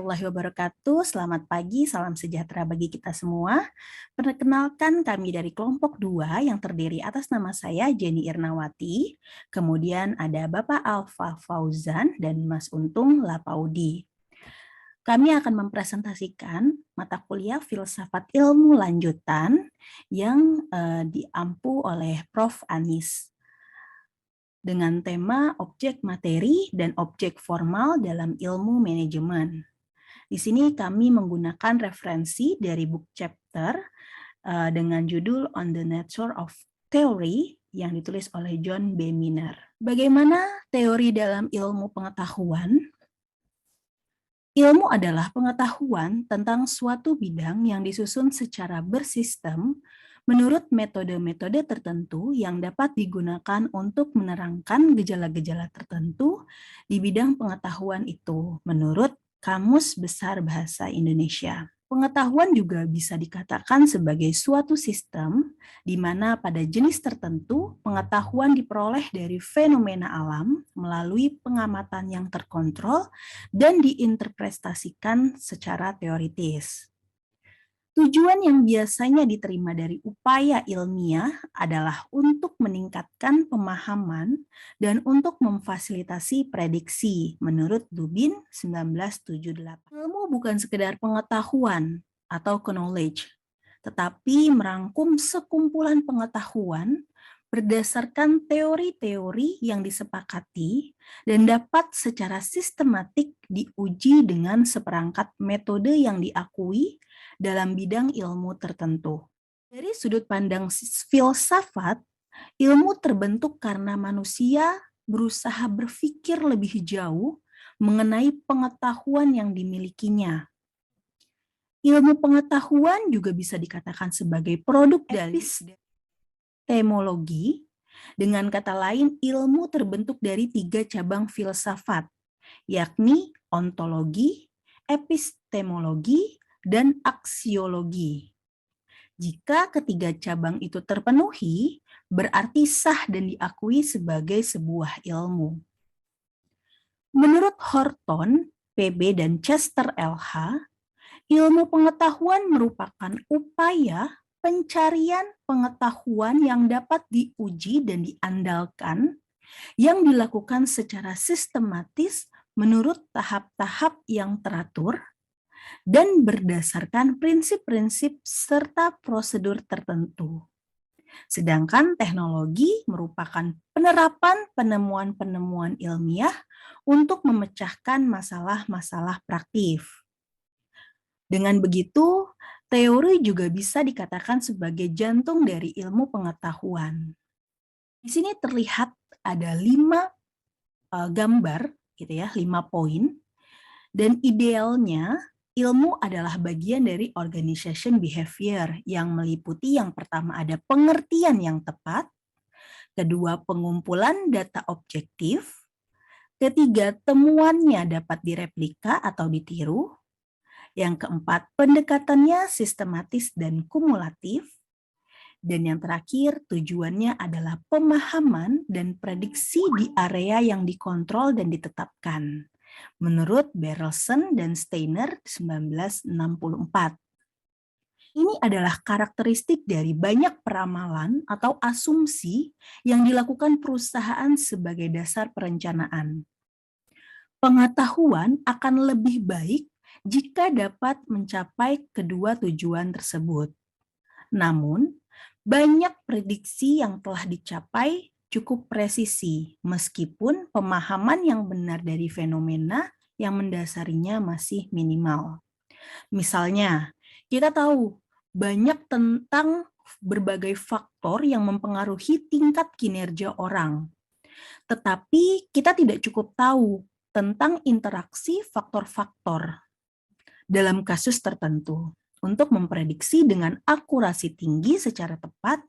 warahmatullahi wabarakatuh. Selamat pagi, salam sejahtera bagi kita semua. Perkenalkan kami dari kelompok 2 yang terdiri atas nama saya Jenny Irnawati, kemudian ada Bapak Alfa Fauzan dan Mas Untung Lapaudi. Kami akan mempresentasikan mata kuliah Filsafat Ilmu Lanjutan yang diampu oleh Prof. Anis dengan tema objek materi dan objek formal dalam ilmu manajemen. Di sini kami menggunakan referensi dari book chapter dengan judul On the Nature of Theory yang ditulis oleh John B. Miner. Bagaimana teori dalam ilmu pengetahuan? Ilmu adalah pengetahuan tentang suatu bidang yang disusun secara bersistem menurut metode-metode tertentu yang dapat digunakan untuk menerangkan gejala-gejala tertentu di bidang pengetahuan itu menurut Kamus Besar Bahasa Indonesia. Pengetahuan juga bisa dikatakan sebagai suatu sistem di mana pada jenis tertentu pengetahuan diperoleh dari fenomena alam melalui pengamatan yang terkontrol dan diinterpretasikan secara teoritis. Tujuan yang biasanya diterima dari upaya ilmiah adalah untuk meningkatkan pemahaman dan untuk memfasilitasi prediksi menurut Dubin 1978. Ilmu bukan sekedar pengetahuan atau knowledge, tetapi merangkum sekumpulan pengetahuan berdasarkan teori-teori yang disepakati dan dapat secara sistematik diuji dengan seperangkat metode yang diakui dalam bidang ilmu tertentu. Dari sudut pandang filsafat, ilmu terbentuk karena manusia berusaha berpikir lebih jauh mengenai pengetahuan yang dimilikinya. Ilmu pengetahuan juga bisa dikatakan sebagai produk dari epistemologi. Dengan kata lain, ilmu terbentuk dari 3 cabang filsafat, yakni ontologi, epistemologi, dan aksiologi. Jika ketiga cabang itu terpenuhi, berarti sah dan diakui sebagai sebuah ilmu. Menurut Horton, PB, dan Chester LH, ilmu pengetahuan merupakan upaya pencarian pengetahuan yang dapat diuji dan diandalkan yang dilakukan secara sistematis menurut tahap-tahap yang teratur dan berdasarkan prinsip-prinsip serta prosedur tertentu. Sedangkan teknologi merupakan penerapan penemuan-penemuan ilmiah untuk memecahkan masalah-masalah praktif. Dengan begitu, teori juga bisa dikatakan sebagai jantung dari ilmu pengetahuan. Di sini terlihat ada 5 gambar, gitu ya, 5 poin. Dan idealnya, ilmu adalah bagian dari organization behavior yang meliputi yang pertama ada pengertian yang tepat, kedua pengumpulan data objektif, ketiga temuannya dapat direplika atau ditiru, yang keempat pendekatannya sistematis dan kumulatif, dan yang terakhir tujuannya adalah pemahaman dan prediksi di area yang dikontrol dan ditetapkan menurut Berelsen dan Steiner 1964. Ini adalah karakteristik dari banyak peramalan atau asumsi yang dilakukan perusahaan sebagai dasar perencanaan. Pengetahuan akan lebih baik jika dapat mencapai kedua tujuan tersebut. Namun, banyak prediksi yang telah dicapai cukup presisi, meskipun pemahaman yang benar dari fenomena yang mendasarinya masih minimal. Misalnya, kita tahu banyak tentang berbagai faktor yang mempengaruhi tingkat kinerja orang. Tetapi kita tidak cukup tahu tentang interaksi faktor-faktor dalam kasus tertentu untuk memprediksi dengan akurasi tinggi secara tepat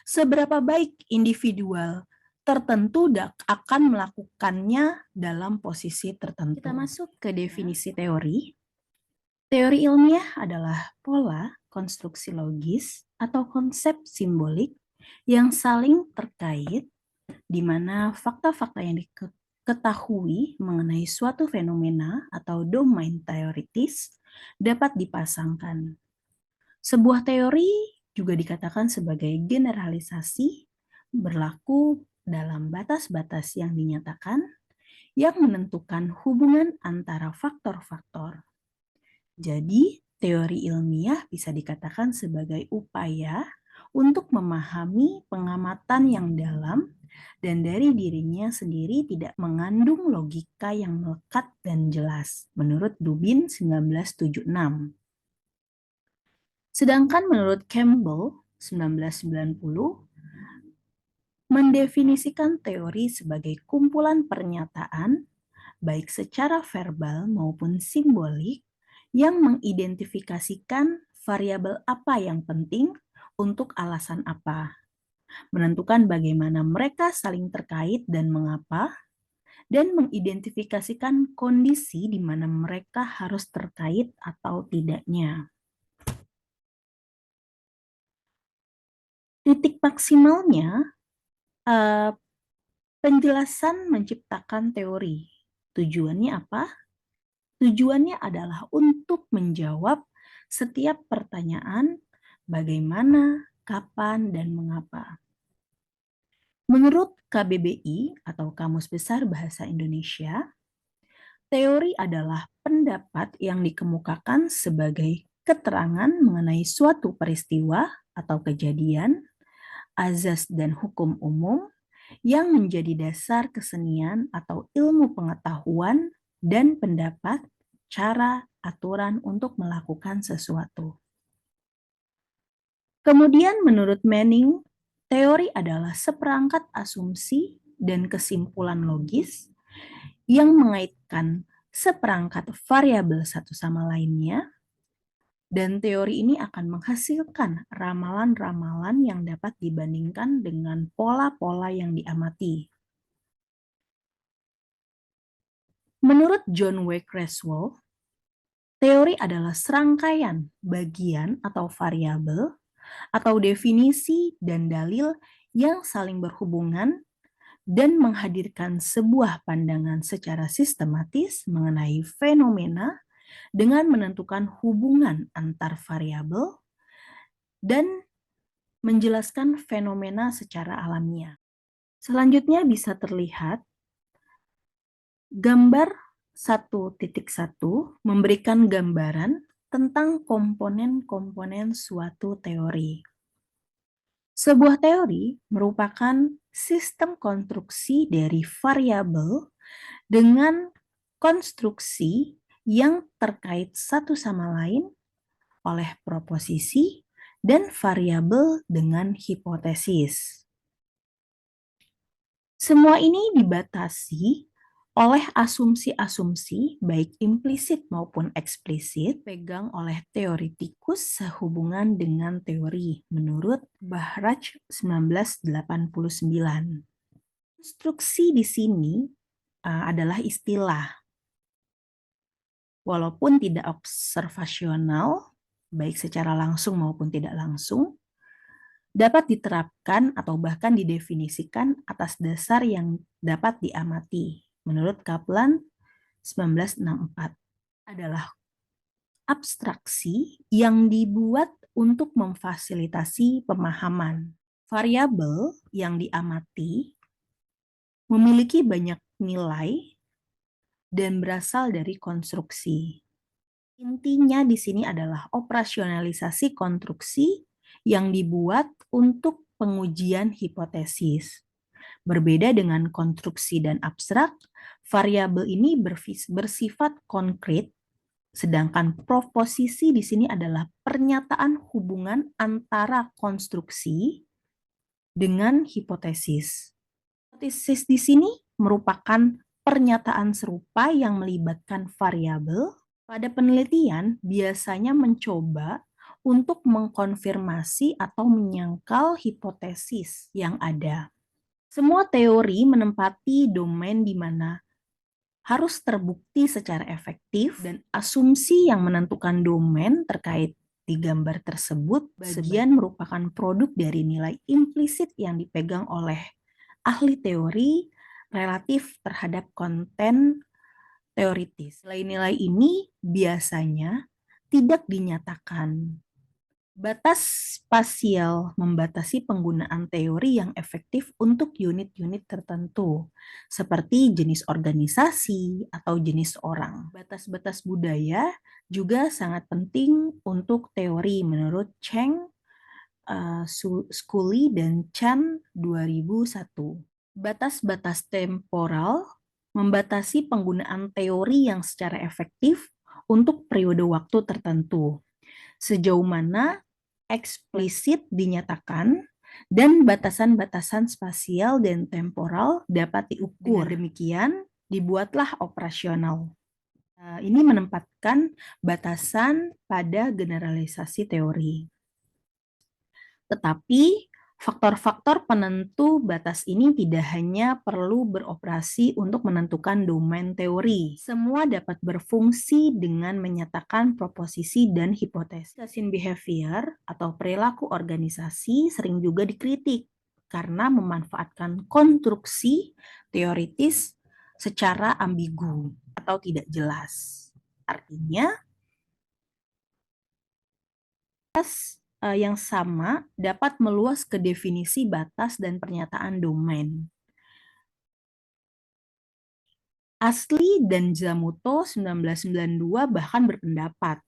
seberapa baik individual tertentu akan melakukannya dalam posisi tertentu. Kita masuk ke definisi teori. Teori ilmiah adalah pola konstruksi logis atau konsep simbolik yang saling terkait di mana fakta-fakta yang ketahui mengenai suatu fenomena atau domain teoritis dapat dipasangkan. Sebuah teori juga dikatakan sebagai generalisasi berlaku dalam batas-batas yang dinyatakan yang menentukan hubungan antara faktor-faktor. Jadi, teori ilmiah bisa dikatakan sebagai upaya untuk memahami pengamatan yang dalam dan dari dirinya sendiri tidak mengandung logika yang melekat dan jelas, menurut Dubin 1976. Sedangkan menurut Campbell 1990, mendefinisikan teori sebagai kumpulan pernyataan, baik secara verbal maupun simbolik, yang mengidentifikasikan variabel apa yang penting untuk alasan apa, menentukan bagaimana mereka saling terkait dan mengapa, dan mengidentifikasikan kondisi di mana mereka harus terkait atau tidaknya. Titik maksimalnya, penjelasan menciptakan teori. Tujuannya apa? Tujuannya adalah untuk menjawab setiap pertanyaan bagaimana, kapan, dan mengapa. Menurut KBBI atau Kamus Besar Bahasa Indonesia, teori adalah pendapat yang dikemukakan sebagai keterangan mengenai suatu peristiwa atau kejadian, azas dan hukum umum yang menjadi dasar kesenian atau ilmu pengetahuan dan pendapat, cara, aturan untuk melakukan sesuatu. Kemudian menurut Manning, teori adalah seperangkat asumsi dan kesimpulan logis yang mengaitkan seperangkat variabel satu sama lainnya, dan teori ini akan menghasilkan ramalan-ramalan yang dapat dibandingkan dengan pola-pola yang diamati. Menurut John W. Creswell, teori adalah serangkaian bagian atau variabel atau definisi dan dalil yang saling berhubungan dan menghadirkan sebuah pandangan secara sistematis mengenai fenomena dengan menentukan hubungan antar variabel dan menjelaskan fenomena secara alamiah. Selanjutnya bisa terlihat gambar 1.1 memberikan gambaran tentang komponen-komponen suatu teori. Sebuah teori merupakan sistem konstruksi dari variabel dengan konstruksi yang terkait satu sama lain oleh proposisi dan variabel dengan hipotesis. Semua ini dibatasi oleh asumsi-asumsi baik implisit maupun eksplisit pegang oleh teoritikus sehubungan dengan teori menurut Bahraj 1989. Konstruksi di sini adalah istilah. Walaupun tidak observasional, baik secara langsung maupun tidak langsung, dapat diterapkan atau bahkan didefinisikan atas dasar yang dapat diamati. Menurut Kaplan 1964, adalah abstraksi yang dibuat untuk memfasilitasi pemahaman. Variabel yang diamati memiliki banyak nilai dan berasal dari konstruksi. Intinya di sini adalah operasionalisasi konstruksi yang dibuat untuk pengujian hipotesis. Berbeda dengan konstruksi dan abstrak, variabel ini bersifat konkret, sedangkan proposisi di sini adalah pernyataan hubungan antara konstruksi dengan hipotesis. Hipotesis di sini merupakan pernyataan serupa yang melibatkan variabel. Pada penelitian, biasanya mencoba untuk mengkonfirmasi atau menyangkal hipotesis yang ada. Semua teori menempati domain di mana harus terbukti secara efektif dan asumsi yang menentukan domain terkait di gambar tersebut bagian merupakan produk dari nilai implisit yang dipegang oleh ahli teori, relatif terhadap konten teoritis. Nilai-nilai ini biasanya tidak dinyatakan. Batas spasial membatasi penggunaan teori yang efektif untuk unit-unit tertentu, seperti jenis organisasi atau jenis orang. Batas-batas budaya juga sangat penting untuk teori menurut Cheng, Scully, dan Chan 2001. Batas-batas temporal membatasi penggunaan teori yang secara efektif untuk periode waktu tertentu, sejauh mana eksplisit dinyatakan dan batasan-batasan spasial dan temporal dapat diukur. Dengan demikian, dibuatlah operasional. Ini menempatkan batasan pada generalisasi teori. Tetapi faktor-faktor penentu batas ini tidak hanya perlu beroperasi untuk menentukan domain teori. Semua dapat berfungsi dengan menyatakan proposisi dan hipotesis. Association behavior atau perilaku organisasi sering juga dikritik karena memanfaatkan konstruksi teoritis secara ambigu atau tidak jelas. Artinya, yang sama dapat meluas ke definisi batas dan pernyataan domain. Asli dan Zamoto 1992 bahkan berpendapat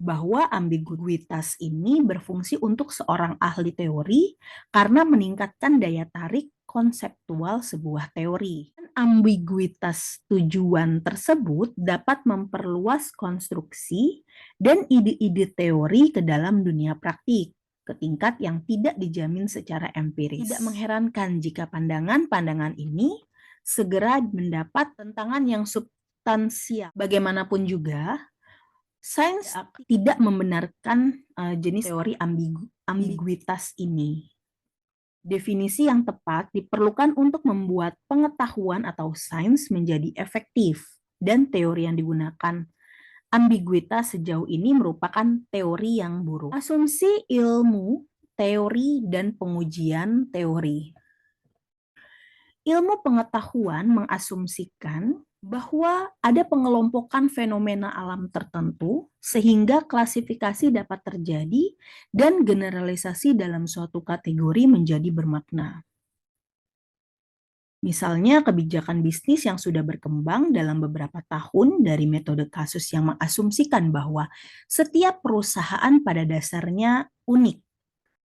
bahwa ambiguitas ini berfungsi untuk seorang ahli teori karena meningkatkan daya tarik konseptual sebuah teori. Ambiguitas tujuan tersebut dapat memperluas konstruksi dan ide-ide teori ke dalam dunia praktik ke tingkat yang tidak dijamin secara empiris. Tidak mengherankan jika pandangan-pandangan ini segera mendapat tentangan yang substansial. Bagaimanapun juga, sains tidak membenarkan jenis teori ambiguitas ini. Definisi yang tepat diperlukan untuk membuat pengetahuan atau sains menjadi efektif, dan teori yang digunakan ambiguitas sejauh ini merupakan teori yang buruk. Asumsi ilmu, teori, dan pengujian teori. Ilmu pengetahuan mengasumsikan bahwa ada pengelompokan fenomena alam tertentu sehingga klasifikasi dapat terjadi dan generalisasi dalam suatu kategori menjadi bermakna. Misalnya kebijakan bisnis yang sudah berkembang dalam beberapa tahun dari metode kasus yang mengasumsikan bahwa setiap perusahaan pada dasarnya unik.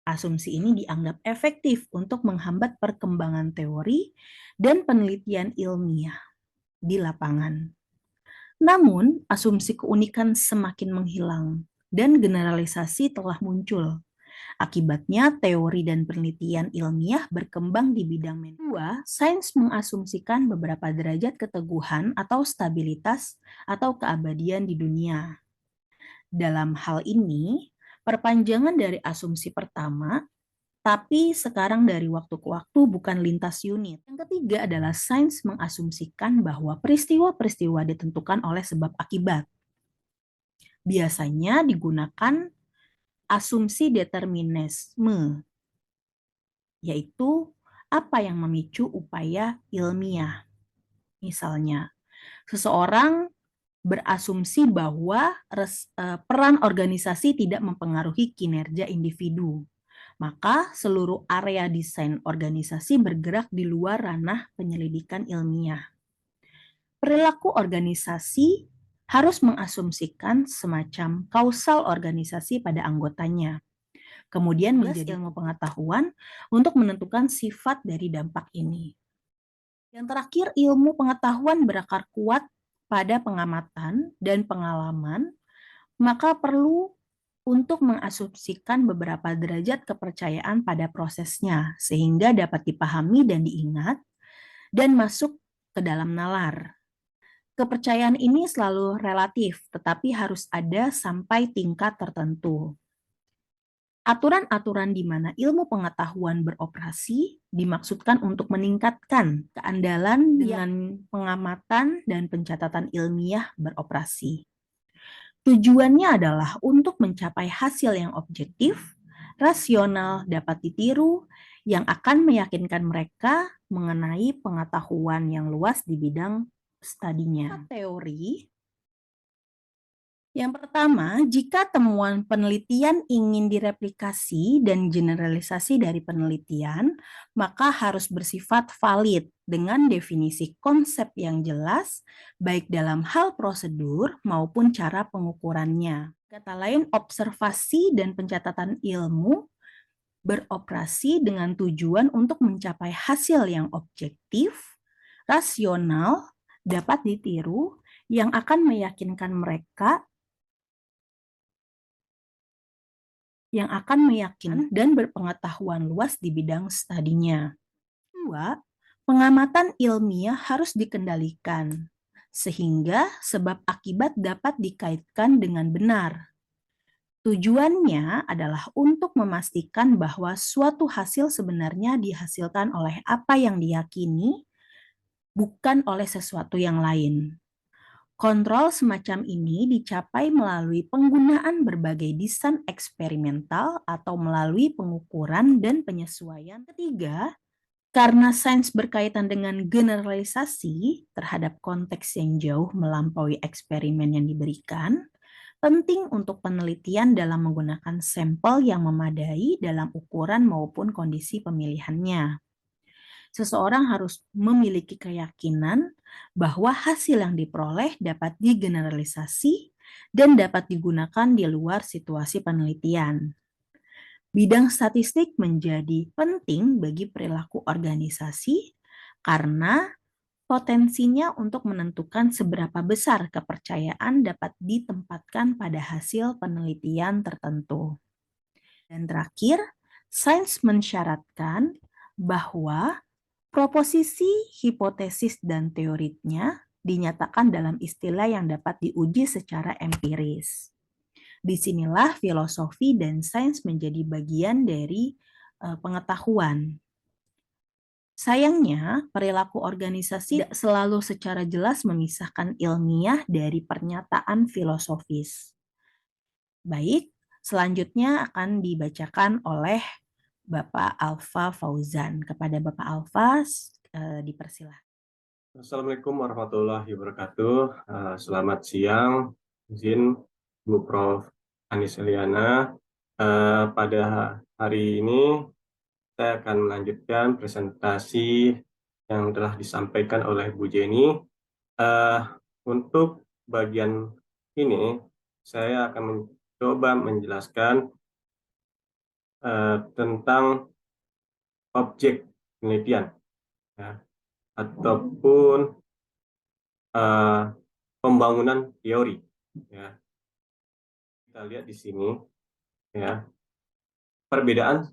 Asumsi ini dianggap efektif untuk menghambat perkembangan teori dan penelitian ilmiah di lapangan. Namun, asumsi keunikan semakin menghilang dan generalisasi telah muncul. Akibatnya, teori dan penelitian ilmiah berkembang di bidang kedua. Sains mengasumsikan beberapa derajat keteguhan atau stabilitas atau keabadian di dunia. Dalam hal ini, perpanjangan dari asumsi pertama, tapi sekarang dari waktu ke waktu bukan lintas unit. Yang ketiga adalah sains mengasumsikan bahwa peristiwa-peristiwa ditentukan oleh sebab akibat. Biasanya digunakan asumsi determinisme, yaitu apa yang memicu upaya ilmiah. Misalnya, seseorang berasumsi bahwa peran organisasi tidak mempengaruhi kinerja individu. Maka seluruh area desain organisasi bergerak di luar ranah penyelidikan ilmiah. Perilaku organisasi harus mengasumsikan semacam kausal organisasi pada anggotanya. Kemudian menjadi ilmu pengetahuan untuk menentukan sifat dari dampak ini. Yang terakhir, ilmu pengetahuan berakar kuat pada pengamatan dan pengalaman, maka perlu untuk mengasumsikan beberapa derajat kepercayaan pada prosesnya, sehingga dapat dipahami dan diingat, dan masuk ke dalam nalar. Kepercayaan ini selalu relatif, tetapi harus ada sampai tingkat tertentu. Aturan-aturan di mana ilmu pengetahuan beroperasi dimaksudkan untuk meningkatkan keandalan dengan pengamatan dan pencatatan ilmiah beroperasi. Tujuannya adalah untuk mencapai hasil yang objektif, rasional, dapat ditiru, yang akan meyakinkan mereka mengenai pengetahuan yang luas di bidang studinya. Teori yang pertama, jika temuan penelitian ingin direplikasi dan generalisasi dari penelitian, maka harus bersifat valid dengan definisi konsep yang jelas, baik dalam hal prosedur maupun cara pengukurannya. Kata lain, observasi dan pencatatan ilmu beroperasi dengan tujuan untuk mencapai hasil yang objektif, rasional, dapat ditiru, yang akan meyakinkan mereka dan berpengetahuan luas di bidang studinya. Kedua, pengamatan ilmiah harus dikendalikan, sehingga sebab akibat dapat dikaitkan dengan benar. Tujuannya adalah untuk memastikan bahwa suatu hasil sebenarnya dihasilkan oleh apa yang diyakini, bukan oleh sesuatu yang lain. Kontrol semacam ini dicapai melalui penggunaan berbagai desain eksperimental atau melalui pengukuran dan penyesuaian. Ketiga, karena sains berkaitan dengan generalisasi terhadap konteks yang jauh melampaui eksperimen yang diberikan, penting untuk penelitian dalam menggunakan sampel yang memadai dalam ukuran maupun kondisi pemilihannya. Seseorang harus memiliki keyakinan bahwa hasil yang diperoleh dapat digeneralisasi dan dapat digunakan di luar situasi penelitian. Bidang statistik menjadi penting bagi perilaku organisasi karena potensinya untuk menentukan seberapa besar kepercayaan dapat ditempatkan pada hasil penelitian tertentu. Dan terakhir, sains mensyaratkan bahwa proposisi, hipotesis, dan teorinya dinyatakan dalam istilah yang dapat diuji secara empiris. Disinilah filosofi dan sains menjadi bagian dari pengetahuan. Sayangnya, perilaku organisasi tidak selalu secara jelas memisahkan ilmiah dari pernyataan filosofis. Baik, selanjutnya akan dibacakan oleh Bapak Alfa Fauzan. Kepada Bapak Alfa, dipersilahkan. Assalamualaikum warahmatullahi wabarakatuh. Selamat siang, izin Bu Prof. Anis Eliana. Pada hari ini saya akan melanjutkan presentasi yang telah disampaikan oleh Bu Jenny. Untuk bagian ini, saya akan mencoba menjelaskan tentang objek penelitian, ya, ataupun pembangunan teori. Ya. Kita lihat di sini, ya, perbedaan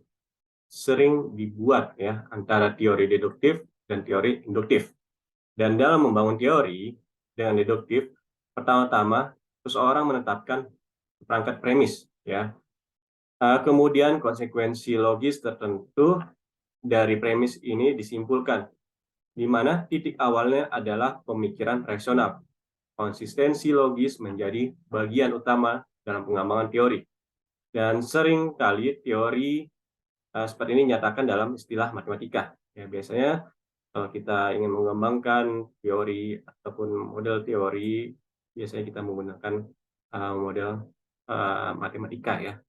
sering dibuat ya antara teori deduktif dan teori induktif. Dan dalam membangun teori dengan deduktif, pertama-tama seseorang menetapkan perangkat premis, ya. Kemudian konsekuensi logis tertentu dari premis ini disimpulkan, di mana titik awalnya adalah pemikiran rasional. Konsistensi logis menjadi bagian utama dalam pengembangan teori. Dan sering kali teori seperti ini dinyatakan dalam istilah matematika. Ya, biasanya kalau kita ingin mengembangkan teori ataupun model teori, biasanya kita menggunakan model matematika. Ya.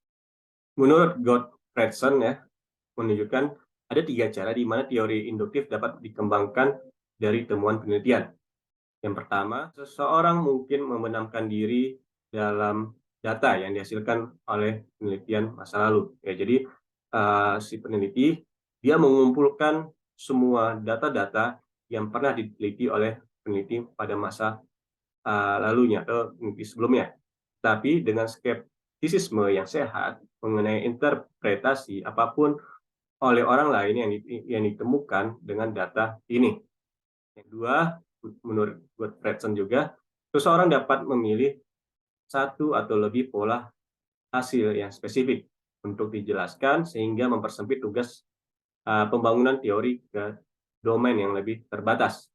Menurut Gottfredson, ya, menunjukkan ada 3 cara di mana teori induktif dapat dikembangkan dari temuan penelitian. Yang pertama, seseorang mungkin membenamkan diri dalam data yang dihasilkan oleh penelitian masa lalu. Ya, jadi si peneliti dia mengumpulkan semua data-data yang pernah diteliti oleh peneliti pada masa lalunya atau peneliti sebelumnya. Tapi dengan skeptisisme yang sehat mengenai interpretasi apapun oleh orang lain yang ditemukan dengan data ini. Yang kedua, menurut Gottfredson juga, seseorang dapat memilih satu atau lebih pola hasil yang spesifik untuk dijelaskan sehingga mempersempit tugas pembangunan teori ke domain yang lebih terbatas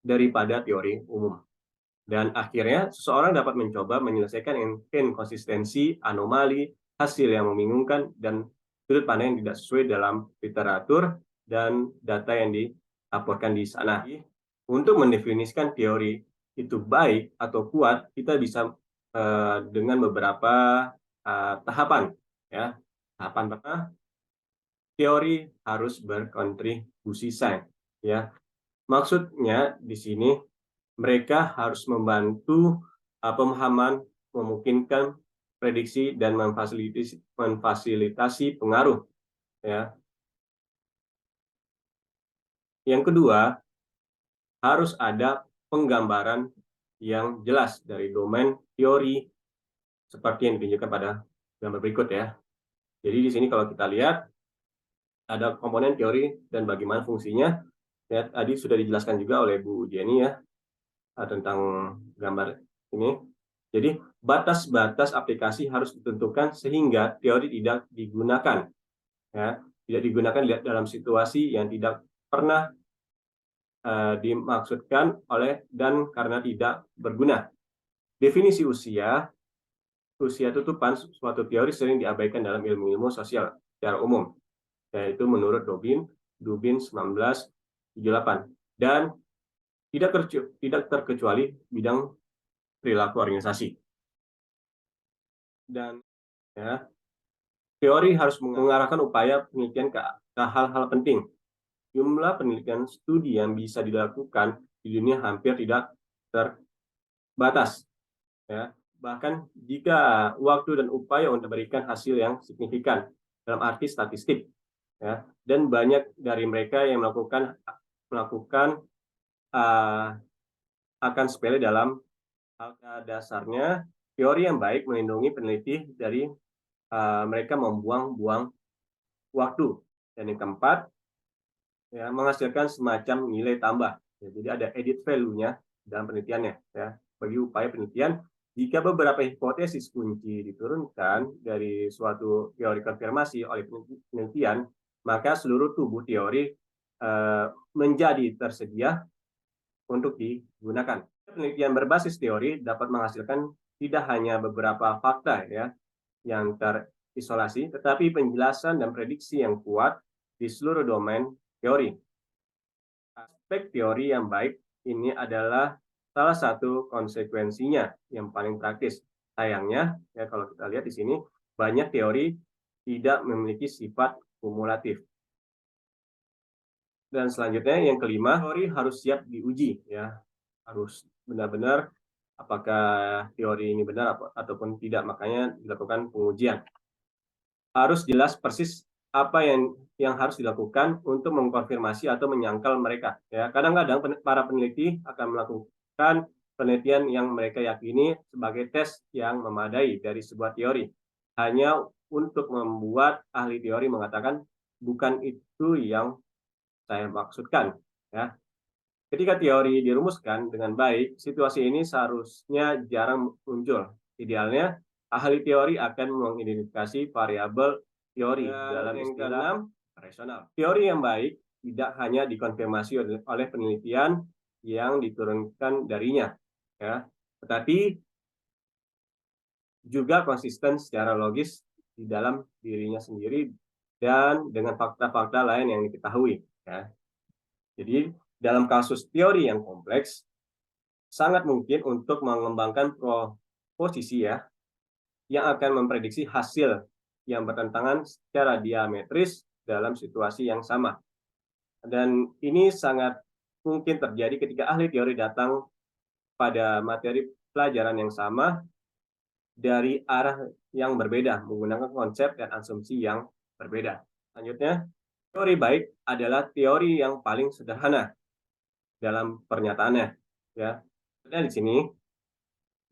daripada teori umum. Dan akhirnya, seseorang dapat mencoba menyelesaikan inkonsistensi, anomali, hasil yang membingungkan, dan sudut pandang yang tidak sesuai dalam literatur dan data yang dilaporkan di sana. Untuk mendefinisikan teori itu baik atau kuat, kita bisa dengan beberapa tahapan. Ya. Tahapan pertama, teori harus berkontribusi sains. Ya. Maksudnya di sini mereka harus membantu pemahaman, memungkinkan prediksi dan memfasilitasi pengaruh. Ya. Yang kedua, harus ada penggambaran yang jelas dari domain teori seperti yang ditunjukkan pada gambar berikut ya. Jadi di sini kalau kita lihat ada komponen teori dan bagaimana fungsinya. Ya, tadi sudah dijelaskan juga oleh Bu Jenny ya tentang gambar ini. Jadi batas-batas aplikasi harus ditentukan sehingga teori tidak digunakan, ya, tidak digunakan dalam situasi yang tidak pernah dimaksudkan oleh dan karena tidak berguna. Definisi usia tutupan suatu teori sering diabaikan dalam ilmu-ilmu sosial secara umum, yaitu menurut Dubin 1978, dan tidak terkecuali bidang perilaku organisasi. Dan ya, teori harus mengarahkan upaya penelitian ke hal-hal penting. Jumlah penelitian studi yang bisa dilakukan di dunia hampir tidak terbatas. Ya. Bahkan jika waktu dan upaya untuk memberikan hasil yang signifikan dalam arti statistik. Ya. Dan banyak dari mereka yang melakukan akan sepele dalam hal dasarnya. Teori yang baik melindungi peneliti dari mereka membuang-buang waktu. Dan yang keempat, ya, menghasilkan semacam nilai tambah. Ya, jadi ada added value-nya dalam penelitiannya. Ya. Bagi upaya penelitian, jika beberapa hipotesis kunci diturunkan dari suatu teori konfirmasi oleh penelitian, maka seluruh tubuh teori menjadi tersedia untuk digunakan. Penelitian berbasis teori dapat menghasilkan tidak hanya beberapa fakta ya yang terisolasi, tetapi penjelasan dan prediksi yang kuat di seluruh domain teori. Aspek teori yang baik ini adalah salah satu konsekuensinya yang paling praktis. Sayangnya, ya kalau kita lihat di sini, banyak teori tidak memiliki sifat kumulatif. Dan selanjutnya yang kelima, teori harus siap diuji, ya, harus benar-benar apakah teori ini benar ataupun tidak, makanya dilakukan pengujian. Harus jelas persis apa yang harus dilakukan untuk mengkonfirmasi atau menyangkal mereka. Ya, kadang-kadang para peneliti akan melakukan penelitian yang mereka yakini sebagai tes yang memadai dari sebuah teori, hanya untuk membuat ahli teori mengatakan bukan itu yang saya maksudkan. Ya. Ketika teori dirumuskan dengan baik, situasi ini seharusnya jarang muncul. Idealnya, ahli teori akan mengidentifikasi variabel teori dalam istilah rasional. Teori yang baik tidak hanya dikonfirmasi oleh penelitian yang diturunkan darinya, ya, tetapi juga konsisten secara logis di dalam dirinya sendiri dan dengan fakta-fakta lain yang diketahui. Ya. Jadi dalam kasus teori yang kompleks, sangat mungkin untuk mengembangkan proposisi ya, yang akan memprediksi hasil yang bertentangan secara diametris dalam situasi yang sama. Dan ini sangat mungkin terjadi ketika ahli teori datang pada materi pelajaran yang sama dari arah yang berbeda, menggunakan konsep dan asumsi yang berbeda. Selanjutnya, teori baik adalah teori yang paling sederhana dalam pernyataannya. Ya, di sini,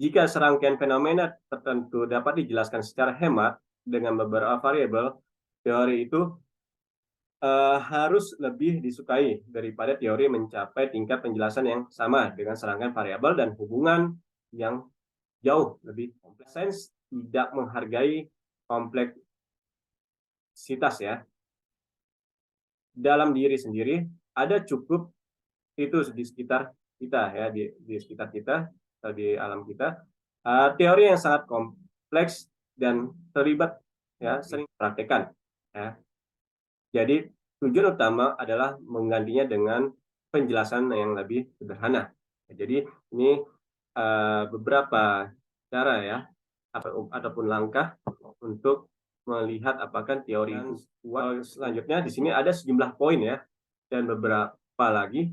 jika serangkaian fenomena tertentu dapat dijelaskan secara hemat dengan beberapa variabel, teori itu harus lebih disukai daripada teori mencapai tingkat penjelasan yang sama dengan serangkaian variabel dan hubungan yang jauh lebih kompleks. Sains tidak menghargai kompleksitas ya. Dalam diri sendiri ada cukup itu di sekitar kita ya, di sekitar kita atau di alam kita. Teori yang sangat kompleks dan terlibat ya sering dipraktekkan. Ya. Jadi tujuan utama adalah menggantinya dengan penjelasan yang lebih sederhana. Jadi ini beberapa cara ya ataupun langkah untuk melihat apakah teori itu kuat. Selanjutnya di sini ada sejumlah poin ya, dan beberapa lagi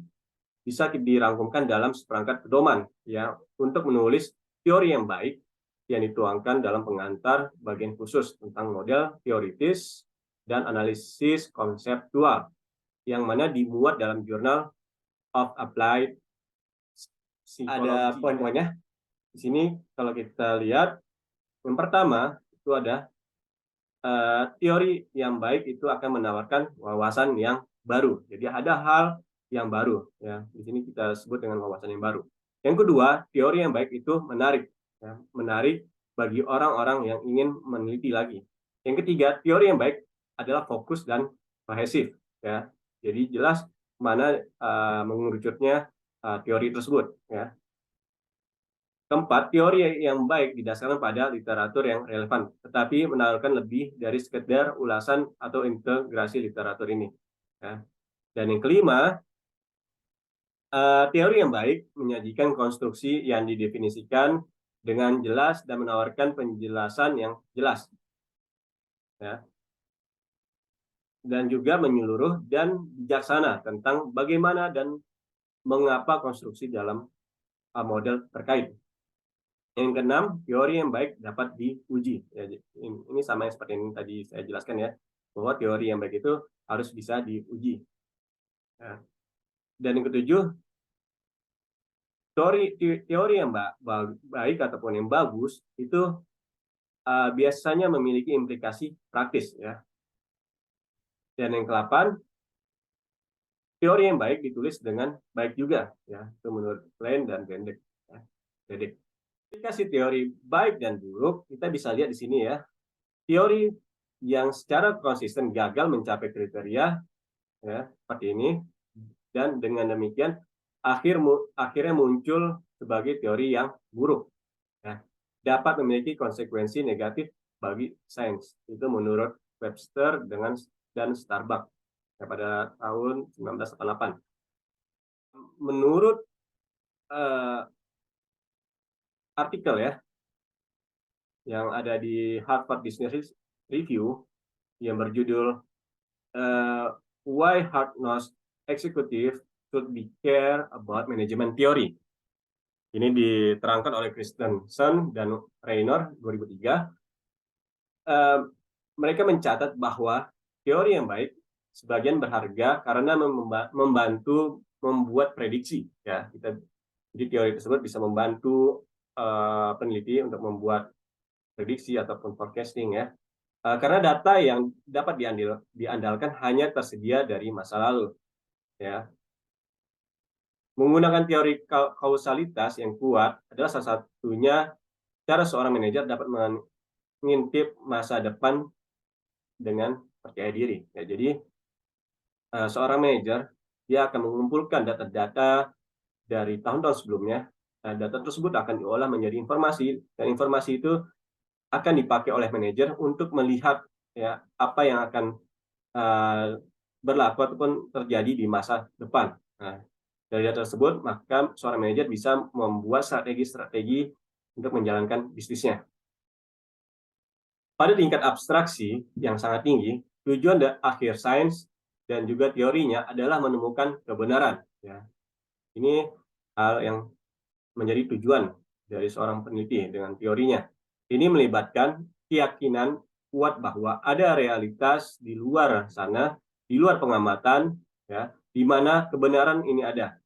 bisa dirangkumkan dalam seperangkat pedoman ya untuk menulis teori yang baik yang dituangkan dalam pengantar bagian khusus tentang model teoritis dan analisis konseptual yang mana dimuat dalam Journal of Applied Psychology. Ada poin-poinnya di sini. Kalau kita lihat, yang pertama itu ada teori yang baik itu akan menawarkan wawasan yang baru. Jadi ada hal yang baru ya. Di sini kita sebut dengan wawasan yang baru. Yang kedua, teori yang baik itu menarik ya, menarik bagi orang-orang yang ingin meneliti lagi. Yang ketiga, teori yang baik adalah fokus dan kohesif ya. Jadi jelas mana mengerucutnya teori tersebut ya. Keempat, teori yang baik didasarkan pada literatur yang relevan, tetapi menawarkan lebih dari sekedar ulasan atau integrasi literatur ini. Ya. Dan yang kelima, teori yang baik menyajikan konstruksi yang didefinisikan dengan jelas dan menawarkan penjelasan yang jelas. Ya. Dan juga menyeluruh dan bijaksana tentang bagaimana dan mengapa konstruksi dalam model terkait. Yang keenam, teori yang baik dapat diuji. Ya, ini sama yang seperti yang tadi saya jelaskan ya, bahwa teori yang baik itu harus bisa diuji. Ya. Dan yang ketujuh, teori yang baik ataupun yang bagus itu biasanya memiliki implikasi praktis. Ya. Dan yang ke-8, teori yang baik ditulis dengan baik juga. Ya. Itu menurut Klein dan Benedict. Ya. Jadi, aplikasi teori baik dan buruk kita bisa lihat di sini ya. Teori yang secara konsisten gagal mencapai kriteria ya seperti ini, dan dengan demikian akhirnya muncul sebagai teori yang buruk ya, dapat memiliki konsekuensi negatif bagi sains. Itu menurut Webster dan Starbuck ya, pada tahun 1988. Menurut artikel ya yang ada di Harvard Business Review yang berjudul Why Hard-Nosed Executive Should Be Care About Management Theory. Ini diterangkan oleh Christensen dan Raynor 2003. Mereka mencatat bahwa teori yang baik sebagian berharga karena membantu membuat prediksi. Ya, jadi teori tersebut bisa membantu peneliti untuk membuat prediksi ataupun forecasting ya. Karena data yang dapat diandalkan hanya tersedia dari masa lalu. Ya. Menggunakan teori kausalitas yang kuat adalah salah satunya cara seorang manajer dapat mengintip masa depan dengan percaya diri. Ya, jadi seorang manajer dia akan mengumpulkan data-data dari tahun-tahun sebelumnya. Data tersebut akan diolah menjadi informasi, dan informasi itu akan dipakai oleh manajer untuk melihat ya apa yang akan berlaku ataupun terjadi di masa depan. Nah, dari data tersebut, maka seorang manajer bisa membuat strategi-strategi untuk menjalankan bisnisnya. Pada tingkat abstraksi yang sangat tinggi, tujuan akhir sains dan juga teorinya adalah menemukan kebenaran. Ya. Ini hal yang menjadi tujuan dari seorang peneliti dengan teorinya. Ini melibatkan keyakinan kuat bahwa ada realitas di luar sana, di luar pengamatan, ya, di mana kebenaran ini ada.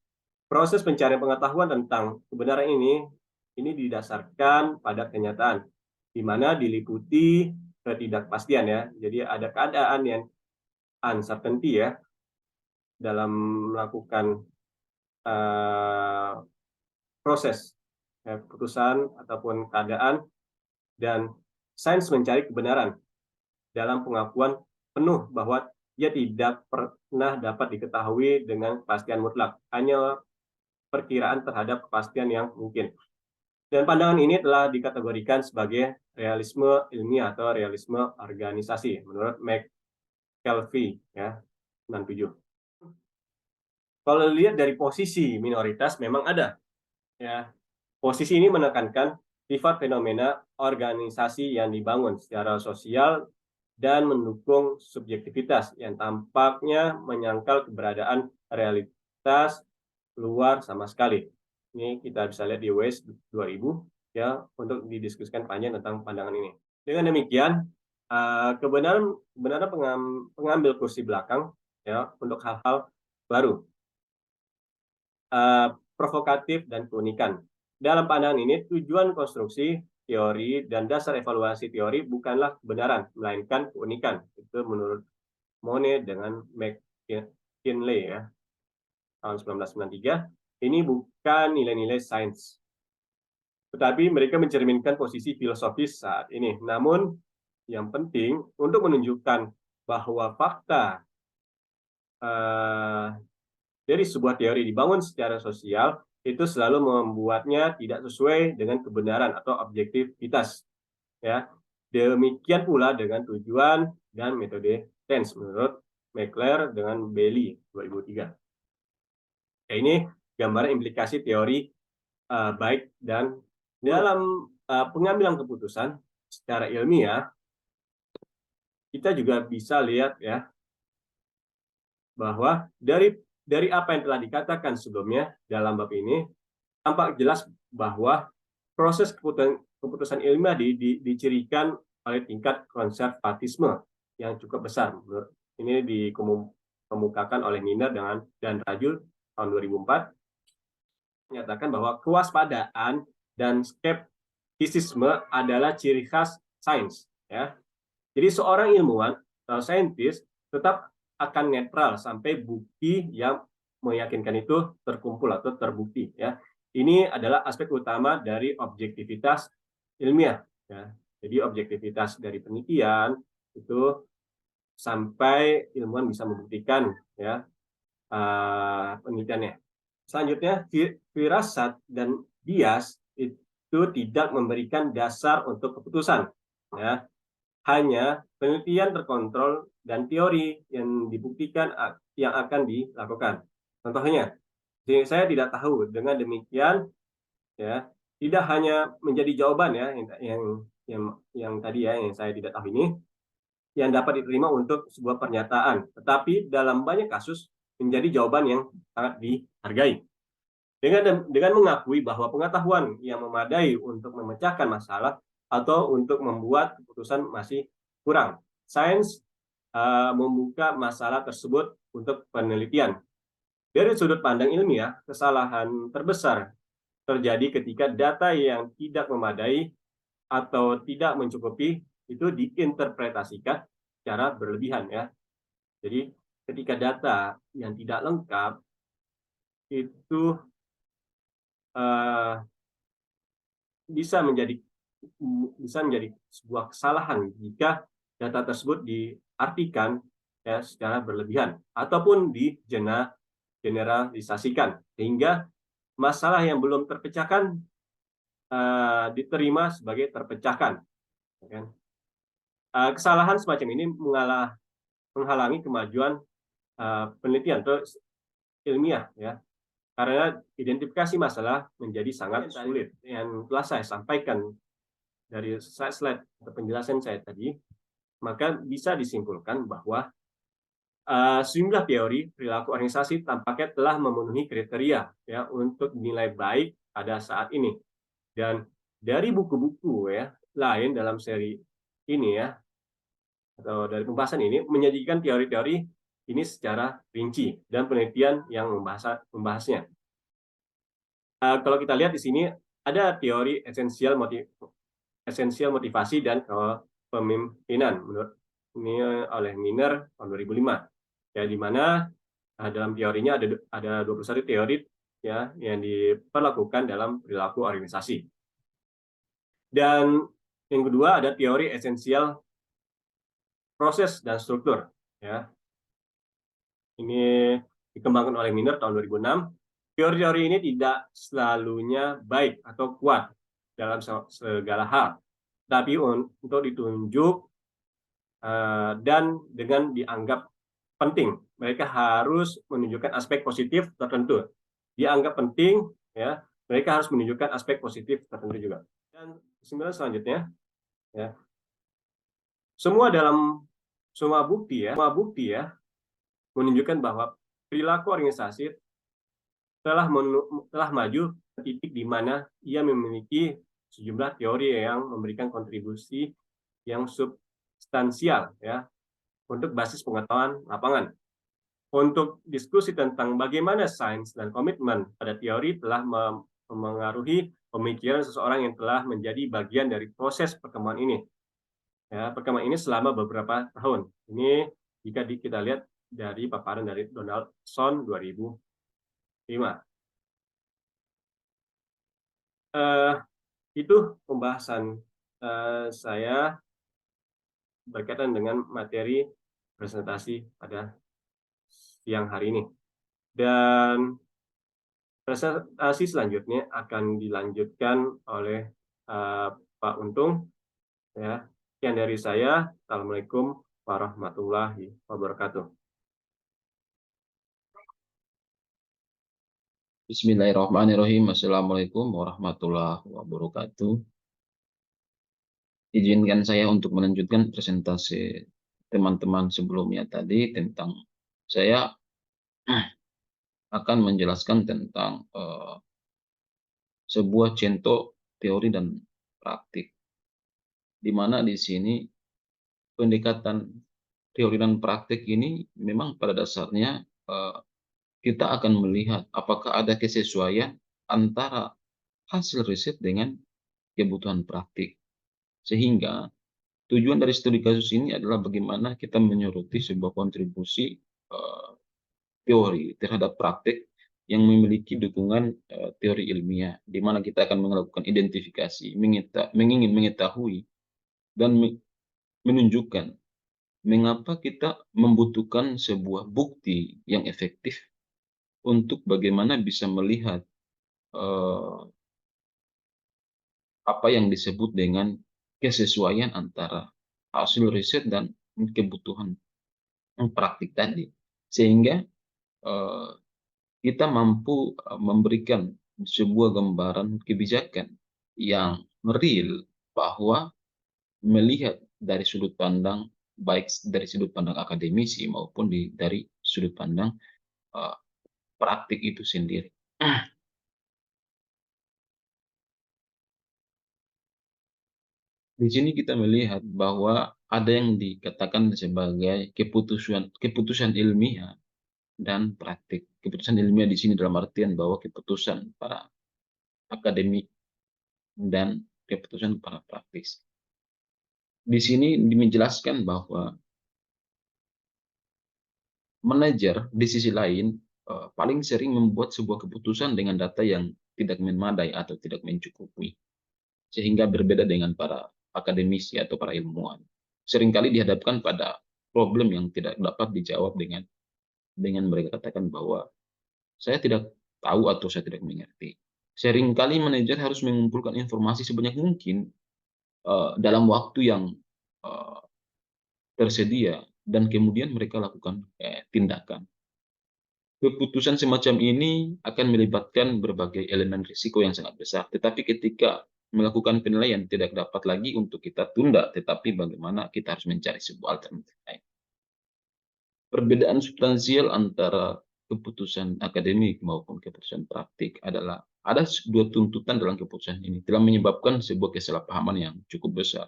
Proses pencarian pengetahuan tentang kebenaran ini didasarkan pada kenyataan, di mana diliputi ketidakpastian ya. Jadi ada keadaan yang uncertainty ya dalam melakukan proses keputusan ataupun keadaan, dan sains mencari kebenaran dalam pengakuan penuh bahwa dia tidak pernah dapat diketahui dengan kepastian mutlak, hanya perkiraan terhadap kepastian yang mungkin. Dan pandangan ini telah dikategorikan sebagai realisme ilmiah atau realisme organisasi menurut Kelvin ya 67. Kalau lihat dari posisi minoritas memang ada ya. Posisi ini menekankan sifat fenomena organisasi yang dibangun secara sosial dan mendukung subjektivitas yang tampaknya menyangkal keberadaan realitas luar sama sekali. Ini kita bisa lihat di WES 2000 ya untuk didiskusikan panjang tentang pandangan ini. Dengan demikian, kebenaran pengambil kursi belakang ya untuk hal-hal baru, provokatif dan keunikan. Dalam pandangan ini, tujuan konstruksi teori dan dasar evaluasi teori bukanlah kebenaran, melainkan keunikan. Itu menurut Monet dengan McKinley ya, tahun 1993. Ini bukan nilai-nilai sains, tetapi mereka mencerminkan posisi filosofis saat ini. Namun, yang penting untuk menunjukkan bahwa fakta dari sebuah teori dibangun secara sosial itu selalu membuatnya tidak sesuai dengan kebenaran atau objektivitas. Ya, demikian pula dengan tujuan dan metode tense menurut McClure dengan Bailey 2003. Ya, ini gambaran implikasi teori baik dan dalam pengambilan keputusan secara ilmiah kita juga bisa lihat ya bahwa dari apa yang telah dikatakan sebelumnya dalam bab ini tampak jelas bahwa proses keputusan ilmiah dicirikan oleh tingkat konservatisme yang cukup besar. Ini dikemukakan oleh Miner dan Rajul tahun 2004 menyatakan bahwa kewaspadaan dan skeptisisme adalah ciri khas sains. Ya. Jadi seorang ilmuwan atau saintis tetap akan netral sampai bukti yang meyakinkan itu terkumpul atau terbukti. Ya. Ini adalah aspek utama dari objektivitas ilmiah. Ya. Jadi objektivitas dari penelitian itu sampai ilmuwan bisa membuktikan ya penelitiannya. Selanjutnya, firasat dan bias itu tidak memberikan dasar untuk keputusan. Ya. Hanya penelitian terkontrol dan teori yang dibuktikan yang akan dilakukan. Contohnya, saya tidak tahu. Dengan demikian, ya tidak hanya menjadi jawaban ya yang tadi ya yang saya tidak tahu ini yang dapat diterima untuk sebuah pernyataan, tetapi dalam banyak kasus menjadi jawaban yang sangat dihargai. Dengan mengakui bahwa pengetahuan yang memadai untuk memecahkan masalah atau untuk membuat keputusan masih kurang, sains membuka masalah tersebut untuk penelitian. Dari sudut pandang ilmiah, kesalahan terbesar terjadi ketika data yang tidak memadai atau tidak mencukupi itu diinterpretasikan secara berlebihan ya. Jadi ketika data yang tidak lengkap itu bisa menjadi sebuah kesalahan jika data tersebut diartikan ya secara berlebihan ataupun digeneralisasikan sehingga masalah yang belum terpecahkan diterima sebagai terpecahkan. Kesalahan semacam ini menghalangi kemajuan penelitian atau ilmiah ya, karena identifikasi masalah menjadi sangat sulit. Yang telah saya sampaikan dari slide atau penjelasan saya tadi, maka bisa disimpulkan bahwa sejumlah teori perilaku organisasi tampaknya telah memenuhi kriteria ya untuk dinilai baik pada saat ini. Dan dari buku-buku ya lain dalam seri ini ya atau dari pembahasan ini menyajikan teori-teori ini secara rinci dan penelitian yang membahasnya. Kalau kita lihat di sini ada teori esensial motivasi dan kepemimpinan menurut ini oleh Miner tahun 2005 ya, di mana dalam teorinya ada 21 teori ya yang diperlakukan dalam perilaku organisasi. Dan yang kedua ada teori esensial proses dan struktur ya. Ini dikembangkan oleh Miner tahun 2006. Teori-teori ini tidak selalunya baik atau kuat dalam segala hal, tapi untuk ditunjuk dan dengan dianggap penting. Mereka harus menunjukkan aspek positif tertentu. Dianggap penting, ya, mereka harus menunjukkan aspek positif tertentu juga. Dan kesimpulan selanjutnya, ya, semua bukti ya menunjukkan bahwa perilaku organisasi telah maju ke titik di mana ia memiliki sejumlah teori yang memberikan kontribusi yang substansial ya untuk basis pengetahuan lapangan. Untuk diskusi tentang bagaimana sains dan komitmen pada teori telah memengaruhi pemikiran seseorang yang telah menjadi bagian dari proses perkembangan ini. Ya, perkembangan ini selama beberapa tahun. Ini jika kita lihat dari paparan dari Donaldson 2005. Itu pembahasan saya berkaitan dengan materi presentasi pada siang hari ini. Dan presentasi selanjutnya akan dilanjutkan oleh Pak Untung. Ya, sekian dari saya. Assalamualaikum warahmatullahi wabarakatuh. Bismillahirrahmanirrahim. Assalamualaikum warahmatullahi wabarakatuh. Izinkan saya untuk melanjutkan presentasi teman-teman sebelumnya tadi tentang saya akan menjelaskan tentang sebuah contoh teori dan praktik, di mana di sini pendekatan teori dan praktik ini memang pada dasarnya kita akan melihat apakah ada kesesuaian antara hasil riset dengan kebutuhan praktik. Sehingga tujuan dari studi kasus ini adalah bagaimana kita menyoroti sebuah kontribusi teori terhadap praktik yang memiliki dukungan teori ilmiah, di mana kita akan melakukan identifikasi, ingin mengetahui dan menunjukkan mengapa kita membutuhkan sebuah bukti yang efektif untuk bagaimana bisa melihat apa yang disebut dengan kesesuaian antara hasil riset dan kebutuhan praktik tadi, sehingga kita mampu memberikan sebuah gambaran kebijakan yang real, bahwa melihat dari sudut pandang, baik dari sudut pandang akademisi maupun dari sudut pandang praktik itu sendiri. Di sini kita melihat bahwa ada yang dikatakan sebagai keputusan ilmiah dan praktik. Keputusan ilmiah di sini dalam artian bahwa keputusan para akademik dan keputusan para praktis. Di sini menjelaskan bahwa manajer di sisi lain paling sering membuat sebuah keputusan dengan data yang tidak memadai atau tidak mencukupi, sehingga berbeda dengan para akademisi atau para ilmuwan. Seringkali dihadapkan pada problem yang tidak dapat dijawab dengan mereka katakan bahwa saya tidak tahu atau saya tidak mengerti. Seringkali manajer harus mengumpulkan informasi sebanyak mungkin dalam waktu yang tersedia, dan kemudian mereka lakukan tindakan. Keputusan semacam ini akan melibatkan berbagai elemen risiko yang sangat besar, tetapi ketika melakukan penilaian tidak dapat lagi untuk kita tunda, tetapi bagaimana kita harus mencari sebuah alternatif lain. Perbedaan substansial antara keputusan akademik maupun keputusan praktik adalah ada dua tuntutan dalam keputusan ini, telah menyebabkan sebuah kesalahpahaman yang cukup besar.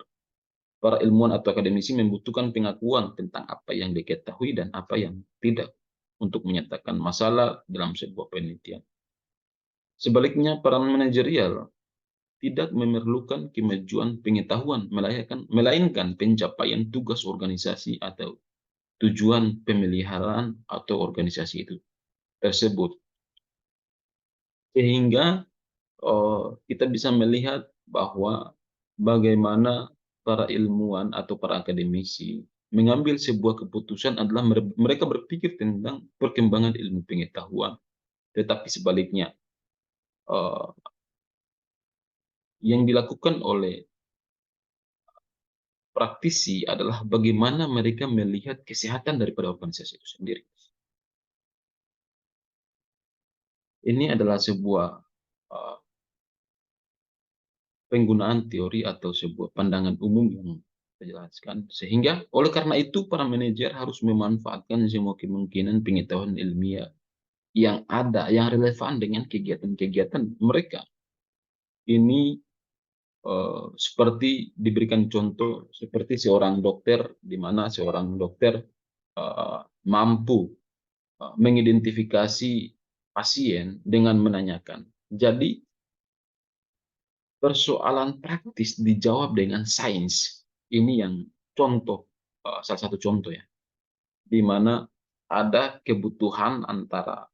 Para ilmuwan atau akademisi membutuhkan pengakuan tentang apa yang diketahui dan apa yang tidak untuk menyatakan masalah dalam sebuah penelitian. Sebaliknya, para manajerial tidak memerlukan kemajuan pengetahuan, melainkan pencapaian tugas organisasi atau tujuan pemeliharaan atau organisasi itu tersebut. Sehingga kita bisa melihat bahwa bagaimana para ilmuwan atau para akademisi mengambil sebuah keputusan adalah mereka berpikir tentang perkembangan ilmu pengetahuan, tetapi sebaliknya yang dilakukan oleh praktisi adalah bagaimana mereka melihat kesehatan daripada organisasi itu sendiri. Ini adalah sebuah uh, penggunaan teori atau sebuah pandangan umum yang saya jelaskan. Sehingga oleh karena itu para manajer harus memanfaatkan semua kemungkinan pengetahuan ilmiah yang ada, yang relevan dengan kegiatan-kegiatan mereka. Ini seperti diberikan contoh, seperti seorang dokter, di mana seorang dokter mampu mengidentifikasi pasien dengan menanyakan. Jadi, persoalan praktis dijawab dengan sains. Ini yang contoh, salah satu contoh ya, di mana ada kebutuhan antara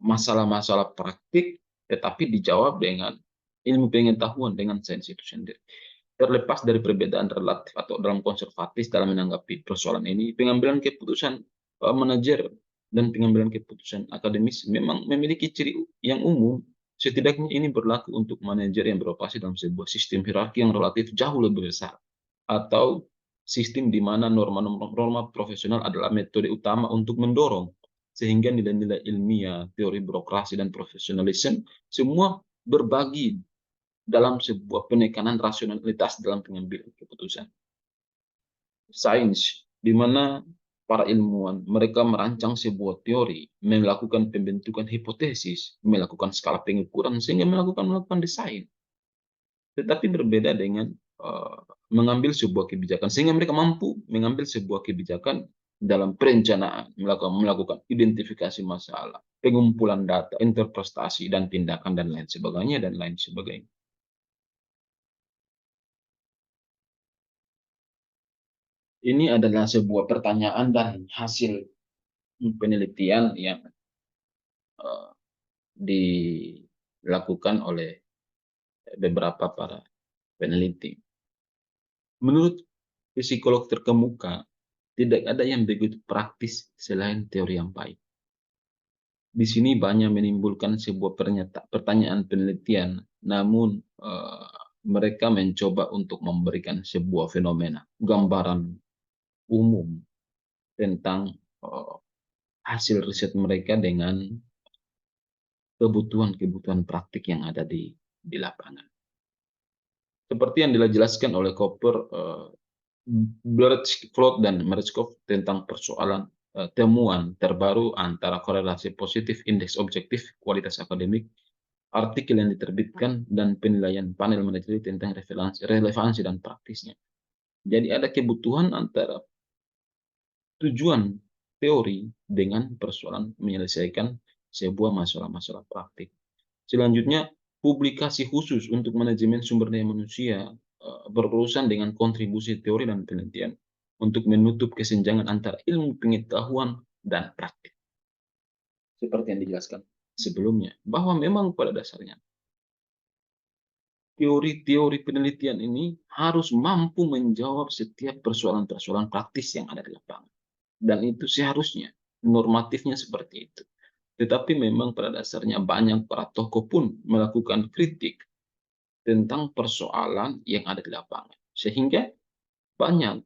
masalah-masalah praktik, tetapi dijawab dengan ilmu pengetahuan, dengan sains itu sendiri. Terlepas dari perbedaan relatif atau dalam konservatif dalam menanggapi persoalan ini, pengambilan keputusan manajer dan pengambilan keputusan akademis memang memiliki ciri yang umum. Setidaknya ini berlaku untuk manajer yang beroperasi dalam sebuah sistem hierarki yang relatif jauh lebih besar, atau sistem di mana norma-norma profesional adalah metode utama untuk mendorong, sehingga nilai-nilai ilmiah, teori birokrasi, dan profesionalisme semua berbagi dalam sebuah penekanan rasionalitas dalam pengambilan keputusan. Sains, di mana para ilmuwan mereka merancang sebuah teori, melakukan pembentukan hipotesis, melakukan skala pengukuran, sehingga melakukan desain. Tetapi berbeda dengan mengambil sebuah kebijakan, sehingga mereka mampu mengambil sebuah kebijakan dalam perencanaan, melakukan identifikasi masalah, pengumpulan data, interpretasi, dan tindakan, dan lain sebagainya. Ini adalah sebuah pertanyaan dan hasil penelitian yang dilakukan oleh beberapa para peneliti. Menurut psikolog terkemuka, tidak ada yang begitu praktis selain teori yang baik. Di sini banyak menimbulkan sebuah pertanyaan penelitian, namun mereka mencoba untuk memberikan sebuah fenomena, gambaran umum tentang hasil riset mereka dengan kebutuhan praktik yang ada di lapangan. Seperti yang dijelaskan oleh Cooper, Blerchflot, dan Merezkov tentang persoalan temuan terbaru antara korelasi positif indeks objektif kualitas akademik, artikel yang diterbitkan, dan penilaian panel manajer tentang relevansi dan praktisnya. Jadi ada kebutuhan antara tujuan teori dengan persoalan menyelesaikan sebuah masalah-masalah praktik. Selanjutnya, publikasi khusus untuk manajemen sumber daya manusia berurusan dengan kontribusi teori dan penelitian untuk menutup kesenjangan antara ilmu pengetahuan dan praktik. Seperti yang dijelaskan sebelumnya, bahwa memang pada dasarnya teori-teori penelitian ini harus mampu menjawab setiap persoalan-persoalan praktis yang ada di lapangan. Dan itu seharusnya normatifnya seperti itu. Tetapi memang pada dasarnya banyak para tokoh pun melakukan kritik tentang persoalan yang ada di lapangan. Sehingga banyak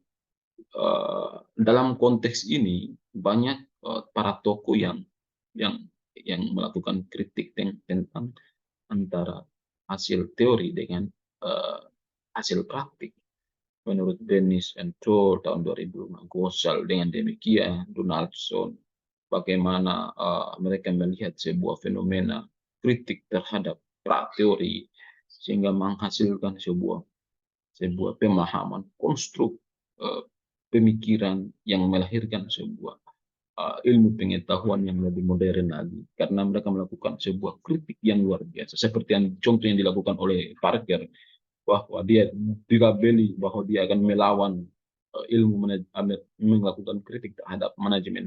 dalam konteks ini banyak para tokoh yang melakukan kritik tentang antara hasil teori dengan hasil praktik. Menurut Dennis and Troll tahun 2005, Gosal dengan demikian, Donaldson, bagaimana mereka melihat sebuah fenomena kritik terhadap pra-teori sehingga menghasilkan sebuah pemahaman konstruk pemikiran yang melahirkan sebuah ilmu pengetahuan yang lebih modern lagi, karena mereka melakukan sebuah kritik yang luar biasa, seperti yang contoh yang dilakukan oleh Parker, bahwa dia dilabeli bahwa dia akan melawan ilmu melakukan kritik terhadap manajemen.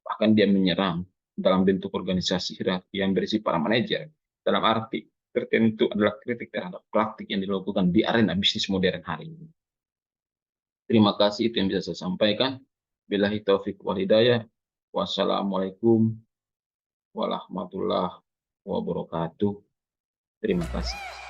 Bahkan dia menyerang dalam bentuk organisasi yang berisi para manajer, dalam arti tertentu adalah kritik terhadap praktik yang dilakukan di arena bisnis modern hari ini. Terima kasih, itu yang bisa saya sampaikan. Billahi taufiq wal hidayah. Wassalamualaikum warahmatullahi wabarakatuh. Terima kasih.